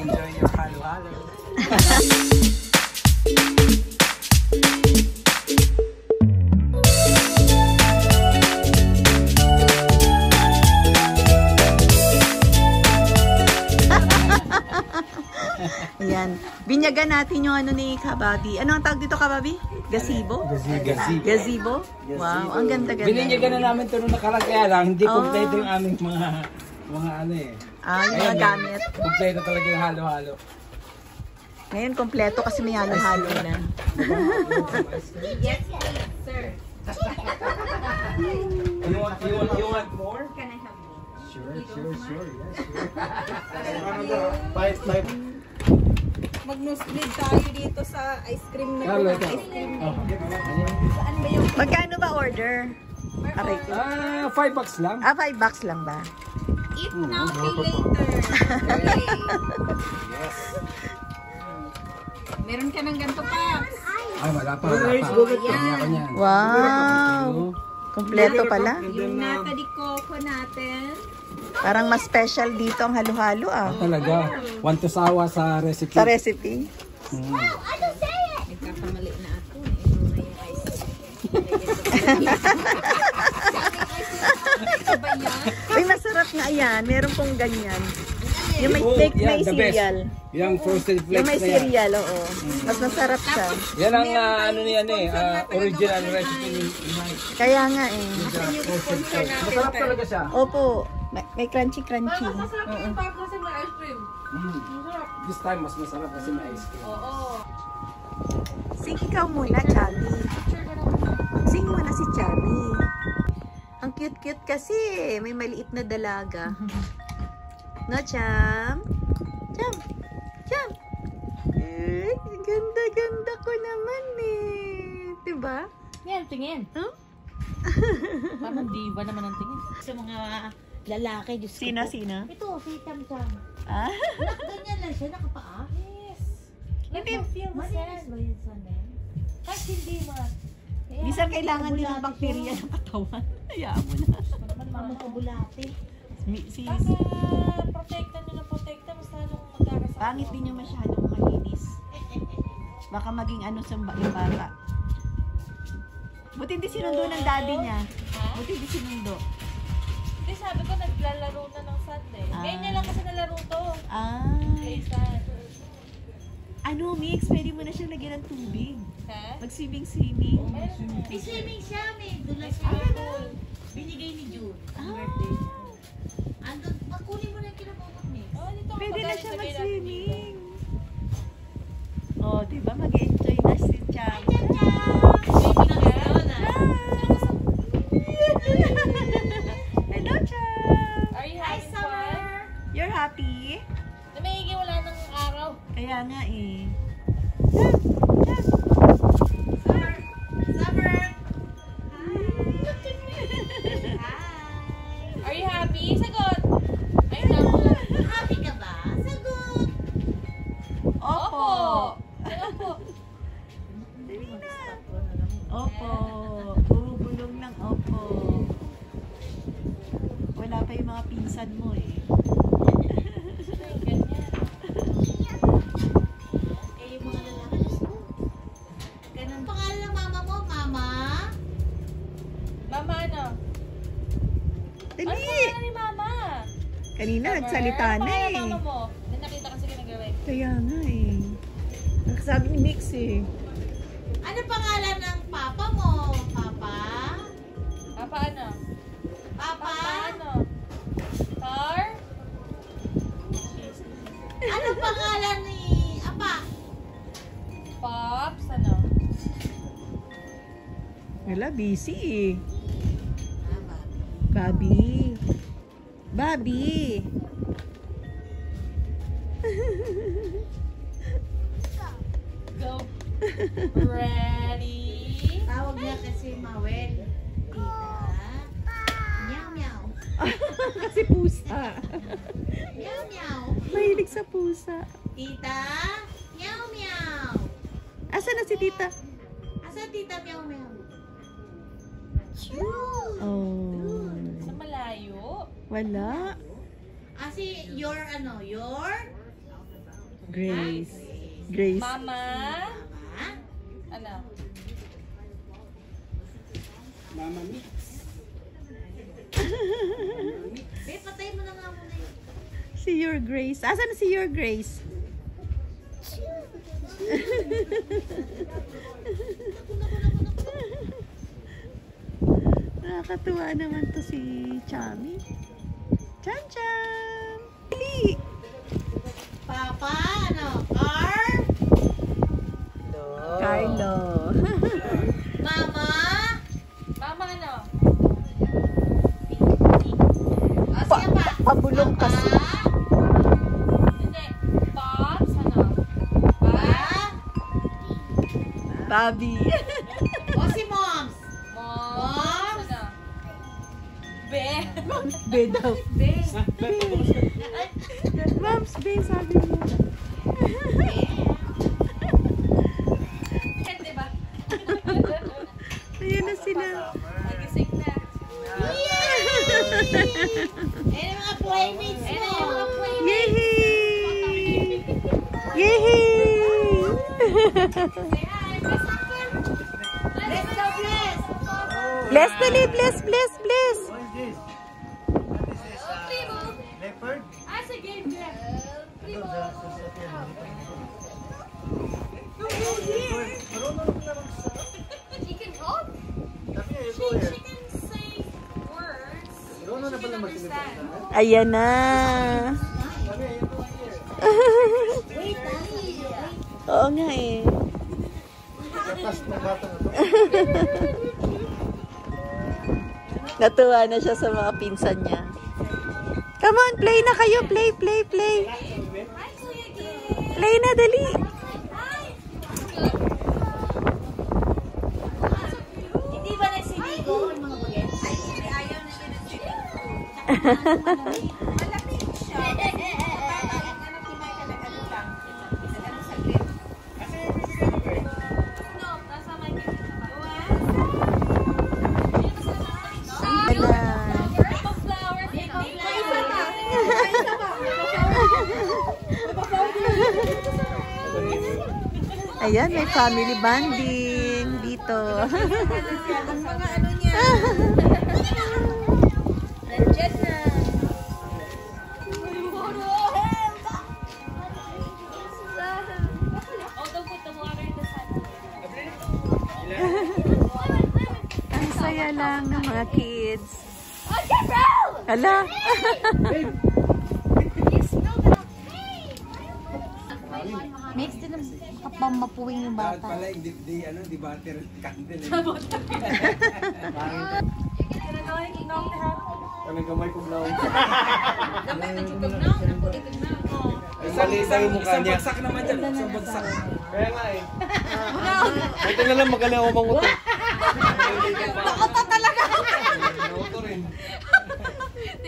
Enjoy your halo-halo. Ayan. Binyagan natin yung ano ni Kababi. Ano ang tawag dito, Kababi? Gazebo? Gazebo? Wow, ang ganda-ganda. Binigyan na namin ito nung nakarang, kaya lang, hindi kompleto yung aming mga ano eh. Yung mga gamit. Kompleto talaga yung halo-halo. Ngayon, kompleto kasi may halo-halo na. Yes, sir. You want more? Can I have more? Sure. Yes, Five. Mag-nosebleed tayo dito sa ice cream na ito. Ice cream. Saan ba yung... Magkano ba order? Aray ko. $5 lang. $5 lang ba? Eat now, pay later. Yes. Meron ka ng ganito pa. Ay, wala pa. Yan. Wow! Kompleto pala. Yung nata di coco natin. Parang mas special dito ang halo-halo Talaga. Want to sawa sa recipe. Sa recipe. Nagkakamali na ako. Ito na yung ice cream. Ay, masarap nga yan. Meron pong ganyan. Yung may cake, may cereal. Yung frosted flakes Yung may na yan. cereal, oo. Mas masarap siya. Yan ang ano niyan original recipe ni Mike. Kaya nga eh. Masarap talaga siya. Opo. May crunchy-crunchy. Masarap yung park kasi may ice cream. This time mas masarap kasi may ice cream. Oo. Sing ikaw muna, Chubby. Sing muna si Chubby. Ang cute-cute kasi may maliit na dalaga. No, Cham? Cham! Eh, ganda-ganda ko naman eh. Diba? Yan, tingin. Huh? Parang diva naman ang tingin. Sa mga lalaki, Diyos ko po. Sino? Ito, si Cham-Cham. Ah? Ganyan lang siya, nakapaa. Yes. Hindi. Feel the sense. Kahit hindi mo. Minsan kailangan din ng bakterya ng katawan. Hayaan mo na. Mamapabulate. Si Protektan nyo na protektan. Mas lalong magkakasama. pangit din yung masyadong malinis. Baka maging ano sa yung bata. Buti hindi sinundo ng daddy niya. Buti hindi sinundo. Hindi, sabi ko naglalaro na ng Sunday. Ngayon niya lang kasi nalaro to. Ano, Mix? Pwede mo na siyang lagyan ng tubig. Ha? Mag-swimming. May swimming siya, may dulas siya. Binigay ni June. Birthday. Andun, makunin mo na yung kinapapag mix. Pwede na siya mag-swimming. Oh, diba? Mag-enjoy na si Cham. Hello, Cham! Are you having fun? You're happy? Namahigi wala ng araw. Kaya nga eh. Summer! Are you happy? Sagot! Ayun na ako. Happy ka ba? Sagot! Opo! Opo! Dali na. Opo. Puro bulong ng opo. Wala pa yung mga pinsan mo eh. Yung mga lalaki, Diyos ko. Ganun. Pangalan ng mama mo, Mama? Mama ano? Ano Dali! pangalan ni Mama? Kanina nagsalita Ano na pangalan eh. ng mama mo? Na nakita kasi ginagawin. Kaya nga eh. Nakasabi ni Mix eh. Ano pangalan ng papa mo? Papa? Papa ano? Papa ano? Tar? Ano pangalan ni Apa? Pops ano? Wala, busy eh. Bobby. Bobby. Go. Ready? Tawag niya kasi Mawel. Tita. Meow meow. Kasi pusa. Meow meow. Mahilig sa pusa. Tita. Meow meow. Asa na si tita? Asa tita meow meow? Oh. Sa malayo? Wala. Asi your ano? Your? Grace. Grace. Mama. Ano? Mama Mix. Be, patay mo na nga muna yun. Si Your Grace. Asan si Your Grace? Nakakatuwa naman to si Chami. Chan Chan! Pili! Papa, ano? Car? Carlo. Mama? Mama, ano? O, sige pa. Pabulong kasi. Hindi. Pops, ano? Pa? Bobby. O, si Moms? Moms? Ano? Be? Be daw. Be? Moms, be, sabi mo. Diba? Ayun na sila. Nagising na. Ayun ang mga playmates mo. Ayun ang mga playmates. Yehey! Yehey! Say hi, bless uncle. Bless daw, bless. Bless Dali, bless, bless, bless. What is this? What is this? Leopard? Ah, sige, bless. Primo. She can talk? Sabi niya, She can say words. Marunong na She pala can magsilip. understand. Ayan na. Sabi niya, ito lang here. Wait, Daddy. Oo nga eh. Kapas na bata na to. Natuwa na siya sa mga pinsan niya. Come on, play na kayo. Play, play, play. Hi, Kuya Gil. Play na, dali. Hi. Hindi ba nagsinigo ang mga bagets? Ay, hindi. Ayaw na niya nagsinigo. Malamig siya. Anak ni Michael, nag-ano lang. Nag-ano saglit. No, nasa Michael na ba? Ayan, may family bonding dito. Ang mga ano niya. Nandiyan na. Oh, don't put the water in the sun. Ang saya lang ng mga kids. Oh, Gabriel! Hala. You spilled it out. Makes din ang kapamapuwing yung Dapat bata. pala, di butter candle. Kami gamay kong laon. Isang mukha niya. Isang bagsak naman dyan. Isang bagsak. Kaya nga eh. Ito na lang magaling ako manguto. Nakuto talaga. Nakuto rin.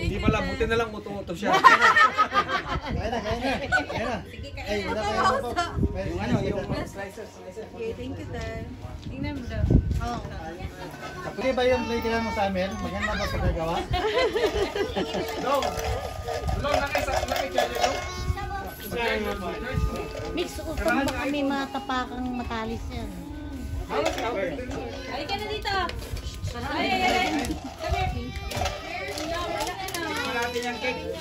Hindi pala, buti na lang uto-uto siya. Kaya na, kaya na. Kaya na. Ay, wala kayo na po. Yung ano, yung slicer. Okay, thank you, Dad. Tingnan mo daw. Pwede ba yung playground mo sa amin? Maganda ba pagkagawa? Long, nakikita niyo? Mix, upang baka may mga tapakang matalis yan. Halika na dito. Ay. Come here. Natin yung cake.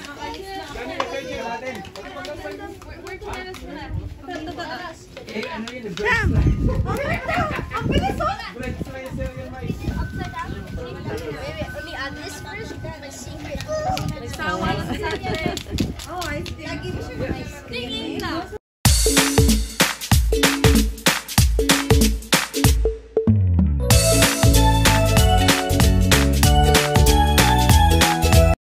Gano'n yung cake natin. We're together muna. Eh, ano yun? Ang bilis mo na! Bread slicer yung mais. Let me add this first. My secret. May sawa na sa sanya eh. Oh, I see.